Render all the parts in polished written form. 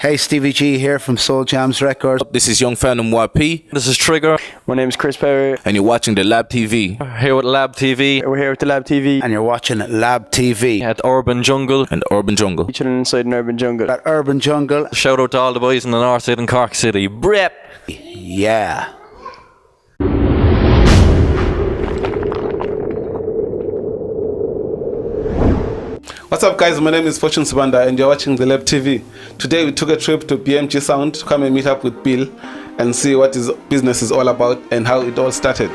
Hey, Stevie G here from Soul Jams Records. This is Young Phantom YP. This is Trigger. My name is Chris Perry. And you're watching The Lab TV. Here with Lab TV. We're here with The Lab TV. And you're watching Lab TV. At Urban Jungle. And Urban Jungle. Featuring inside an urban jungle. At Urban Jungle. Shout out to all the boys in the north side in Cork City. Brep! Yeah. What's up, guys? My name is Fortune Subanda and you're watching The Lab TV. Today we took a trip to BMG Sound to come and meet up with Bill and see what his business is all about and how it all started.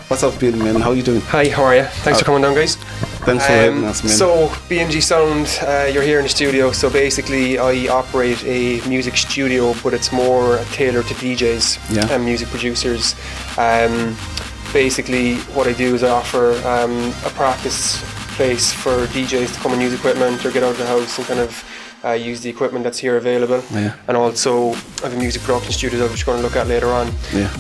What's up, Bill, man? How are you doing? Hi, how are you? Thanks for coming down, guys. Thanks for having us, man. So, BMG Sound, you're here in the studio. So basically, I operate a music studio, but it's more tailored to DJs and music producers. Basically, what I do is I offer a practice place for DJs to come and use equipment or get out of the house and kind of use the equipment that's here available. And also, I have a music production studio which we're going to look at later on.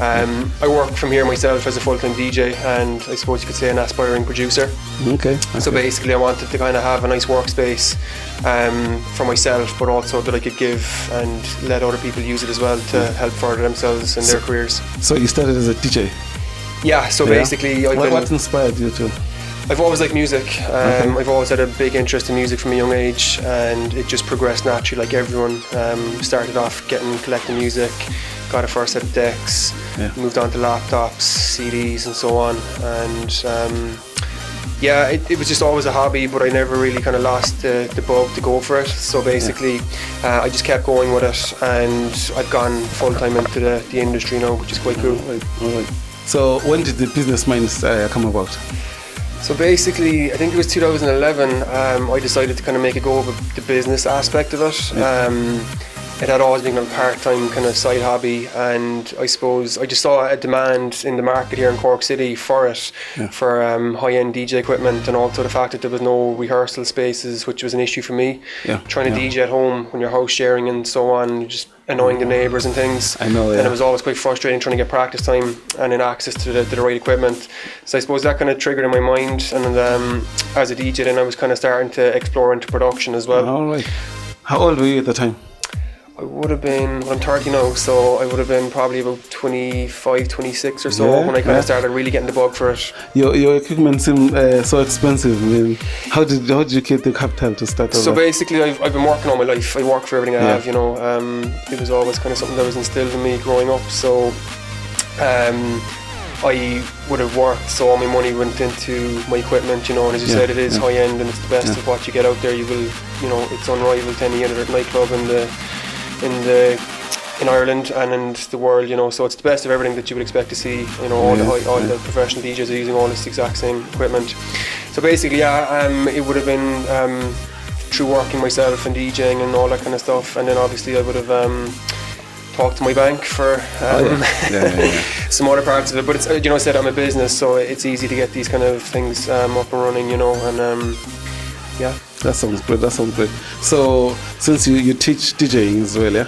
I work from here myself as a full-time DJ and I suppose you could say an aspiring producer. Okay. So basically I wanted to kind of have a nice workspace for myself, but also that I could give and let other people use it as well to help further themselves in their careers. So you started as a DJ? Yeah, so basically what inspired you to? I've always liked music. I've always had a big interest in music from a young age, and it just progressed naturally like everyone. Started off collecting music, got a first set of decks, moved on to laptops, CDs and so on, and it was just always a hobby, but I never really kind of lost the bug to go for it. So basically I just kept going with it, and I've gone full time into the industry now, which is quite cool. All right. So when did the business mind come about? So basically, I think it was 2011, I decided to kind of make a go of the business aspect of it. It had always been a part-time kind of side hobby, and I suppose I just saw a demand in the market here in Cork City for it, for high-end DJ equipment, and also the fact that there was no rehearsal spaces, which was an issue for me. Trying to DJ at home when you're house sharing and so on, just annoying the neighbours and things. I know, And it was always quite frustrating trying to get practice time and then access to the right equipment. So I suppose that kind of triggered in my mind, and as a DJ then I was kind of starting to explore into production as well. All right. How old were you at the time? I would have been, I'm 30 now, so I would have been probably about 25, 26 or so when I kind of started really getting the bug for it. Your equipment seemed so expensive. I mean, how did you get the capital to start? So basically, I've been working all my life. I work for everything I have, you know. It was always kind of something that was instilled in me growing up. So I would have worked, so all my money went into my equipment, you know. And as you said, it is high end, and it's the best of what you get out there. You will, you know, it's unrivaled to any other nightclub in Ireland and in the world, you know. So it's the best of everything that you would expect to see, you know. All the professional DJs are using all this exact same equipment. So basically, it would have been through working myself and DJing and all that kind of stuff, and then obviously I would have talked to my bank for some other parts of it. But it's, you know, I said I'm a business, so it's easy to get these kind of things up and running, you know, and That sounds great. So, since you teach DJing as well,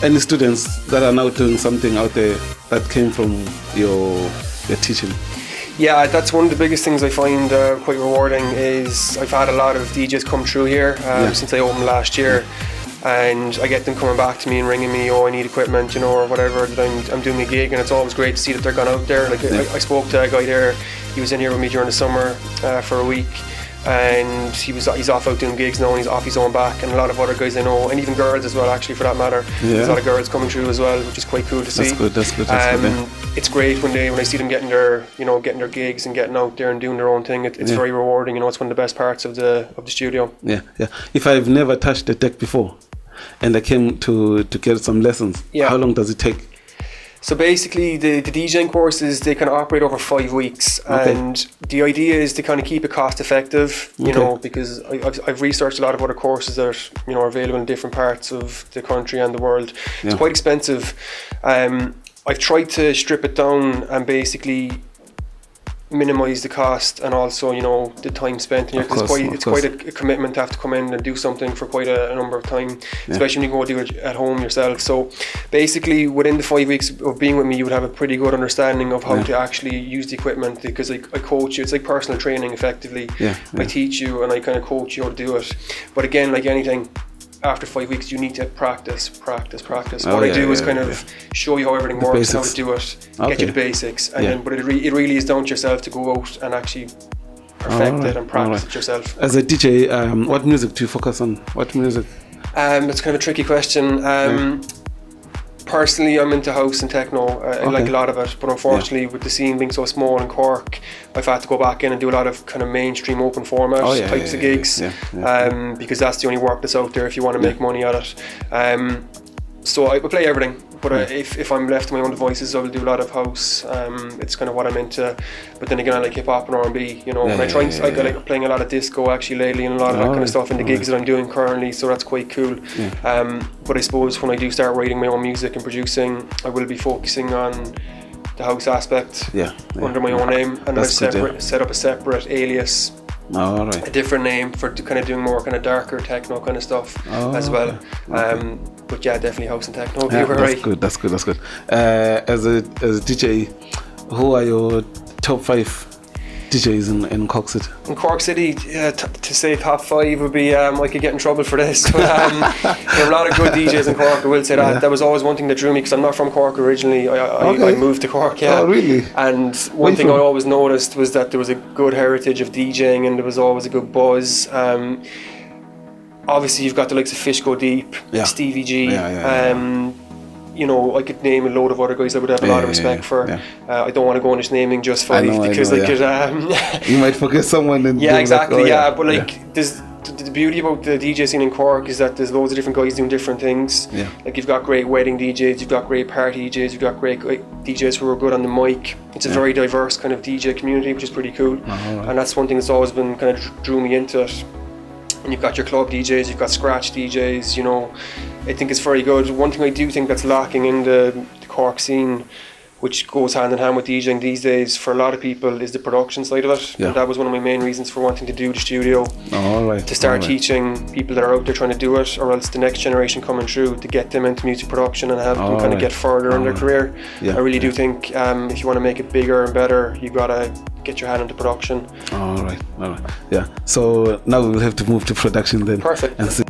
any students that are now doing something out there that came from your teaching? Yeah, that's one of the biggest things I find quite rewarding. Is I've had a lot of DJs come through here since I opened last year, and I get them coming back to me and ringing me, I need equipment, you know, or whatever, that I'm doing a gig, and it's always great to see that they're gone out there. Like I spoke to a guy there, he was in here with me during the summer for a week, and he's off out doing gigs now, and he's off his own back, and a lot of other guys I know, and even girls as well, actually, for that matter. There's a lot of girls coming through as well, which is quite cool to see. That's good. It's great when I see them getting their gigs and getting out there and doing their own thing. It's very rewarding, you know. It's one of the best parts of the studio. If I've never touched the deck before and I came to get some lessons, how long does it take? So basically, the DJing courses, they kind of operate over 5 weeks, and the idea is to kind of keep it cost effective, you know, because I've researched a lot of other courses that are available in different parts of the country and the world. It's quite expensive. I've tried to strip it down and basically minimise the cost and also, you know, the time spent in here, because it's quite a commitment to have to come in and do something for quite a number of time, especially when you go do it at home yourself. So basically within the 5 weeks of being with me, you would have a pretty good understanding of how to actually use the equipment, because I coach you. It's like personal training effectively. I teach you and I kind of coach you how to do it. But again, like anything, after 5 weeks you need to practice. What I do is kind of show you how everything works, how to do it, get you the basics, and then, but it really is down to yourself to go out and actually perfect it and practice it yourself. As a DJ, what music do you focus on? What music? It's kind of a tricky question. Personally, I'm into house and techno. I like a lot of it, but unfortunately with the scene being so small in Cork, I've had to go back in and do a lot of kind of mainstream open format types of gigs, because that's the only work that's out there if you want to make money at it. So I play everything, but if I'm left to my own devices, I will do a lot of house. It's kind of what I'm into. But then again, I like hip hop and R&B, you know. And I like playing a lot of disco actually lately, and a lot of that kind of stuff in the gigs that I'm doing currently. So that's quite cool. But I suppose when I do start writing my own music and producing, I will be focusing on the house aspect under my own name, and I've set up a separate alias. A different name for kind of doing more kind of darker techno kind of stuff as well. But yeah, definitely house and techno. That's good. As a DJ, who are your top 5 DJs in Cork City? In Cork City, to say top 5 would be, I could get in trouble for this, but there are a lot of good DJs in Cork, I will say that. That was always one thing that drew me, because I'm not from Cork originally. I moved to Cork, Oh, really? And one thing I always noticed was that there was a good heritage of DJing, and there was always a good buzz. Obviously you've got the likes of Fish Go Deep, Stevie G, you know, I could name a load of other guys I would have a lot of respect for. I don't want to go on just naming just 5 because I could... you might forget someone. But like, there's the beauty about the DJ scene in Cork is that there's loads of different guys doing different things. Like you've got great wedding DJs, you've got great party DJs, you've got great DJs who are good on the mic. It's a very diverse kind of DJ community, which is pretty cool. And that's one thing that's always been kind of drew me into it. And you've got your club DJs, you've got scratch DJs, you know. I think it's very good. One thing I do think that's lacking in the Cork scene, which goes hand in hand with DJing these days for a lot of people, is the production side of it. And that was one of my main reasons for wanting to do the studio. To start teaching people that are out there trying to do it, or else the next generation coming through, to get them into music production and have them kind of get further in their career. I really do think if you want to make it bigger and better, you gotta get your hand into production. All right. Yeah. So now we'll have to move to production then. Perfect. And see